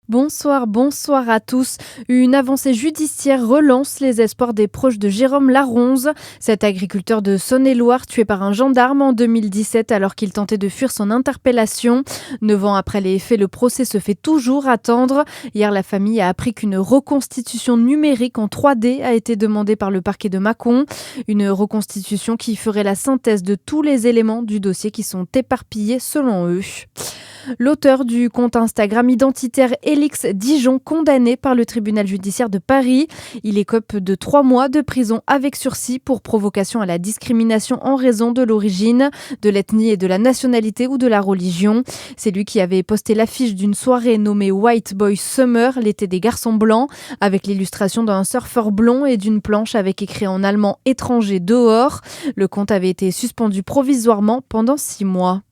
Bonsoir à tous. Une avancée judiciaire relance les espoirs des proches de Jérôme Laronze, cet agriculteur de Saône-et-Loire tué par un gendarme en 2017 alors qu'il tentait de fuir son interpellation. 9 ans après les faits, le procès se fait toujours attendre. Hier, la famille a appris qu'une reconstitution numérique en 3D a été demandée par le parquet de Mâcon. Une reconstitution qui ferait la synthèse de tous les éléments du dossier qui sont éparpillés selon eux. L'auteur du compte Instagram identitaire Elix Dijon, condamné par le tribunal judiciaire de Paris. Il écope de 3 mois de prison avec sursis pour provocation à la discrimination en raison de l'origine, de l'ethnie et de la nationalité ou de la religion. C'est lui qui avait posté l'affiche d'une soirée nommée White Boy Summer, l'été des garçons blancs, avec l'illustration d'un surfeur blond et d'une planche avec écrit en allemand étranger dehors. Le compte avait été suspendu provisoirement pendant 6 mois.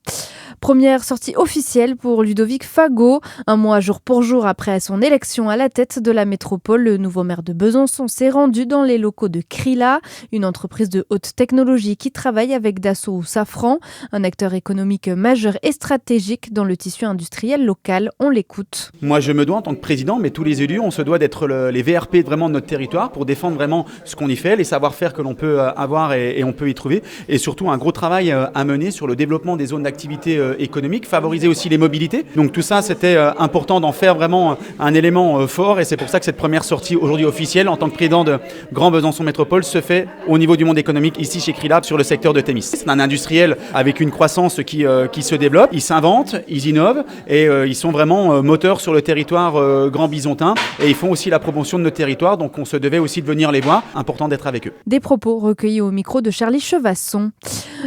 Première sortie officielle pour Ludovic Fago. Un mois jour pour jour après son élection à la tête de la métropole, le nouveau maire de Besançon s'est rendu dans les locaux de Krila, une entreprise de haute technologie qui travaille avec Dassault ou Safran, un acteur économique majeur et stratégique dans le tissu industriel local. On l'écoute. Moi, je me dois en tant que président, mais tous les élus, on se doit d'être les VRP vraiment de notre territoire pour défendre vraiment ce qu'on y fait, les savoir-faire que l'on peut avoir et on peut y trouver, et surtout un gros travail à mener sur le développement des zones d'activité économique, favoriser aussi les mobilités. Donc tout ça, c'était important d'en faire vraiment un élément fort, et c'est pour ça que cette première sortie aujourd'hui officielle en tant que président de Grand Besançon Métropole se fait au niveau du monde économique ici chez Krila sur le secteur de Thémis. C'est un industriel avec une croissance qui se développe, ils s'inventent, ils innovent et ils sont vraiment moteurs sur le territoire grand bisontin, et ils font aussi la promotion de notre territoire, donc on se devait aussi de venir les voir, important d'être avec eux. Des propos recueillis au micro de Charlie Chevasson.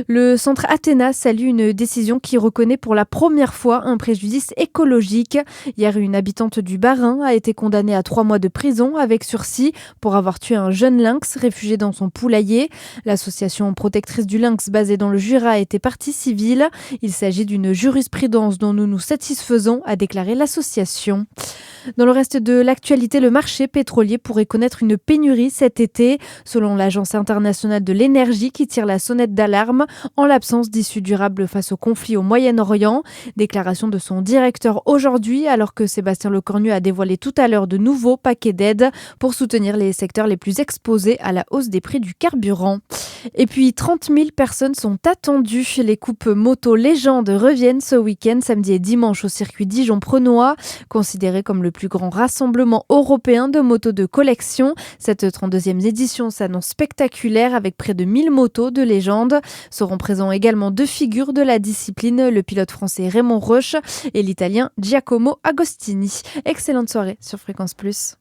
Le centre Athéna salue une décision qui reconnaît pour la première fois un préjudice écologique. Hier, une habitante du Bas-Rhin a été condamnée à 3 mois de prison avec sursis pour avoir tué un jeune lynx réfugié dans son poulailler. L'association protectrice du lynx basée dans le Jura était partie civile. Il s'agit d'une jurisprudence dont nous nous satisfaisons, a déclaré l'association. Dans le reste de l'actualité, le marché pétrolier pourrait connaître une pénurie cet été, selon l'Agence internationale de l'énergie qui tire la sonnette d'alarme en l'absence d'issue durable face au conflit au Moyen-Orient. Déclaration de son directeur aujourd'hui, alors que Sébastien Lecornu a dévoilé tout à l'heure de nouveaux paquets d'aides pour soutenir les secteurs les plus exposés à la hausse des prix du carburant. Et puis 30 000 personnes sont attendues. Les coupes moto légendes reviennent ce week-end, samedi et dimanche au circuit Dijon-Prenois, considéré comme le plus grand rassemblement européen de motos de collection. Cette 32e édition s'annonce spectaculaire avec près de 1000 motos de légende. Seront présents également 2 figures de la discipline, le pilote français Raymond Roche et l'italien Giacomo Agostini. Excellente soirée sur Fréquence Plus.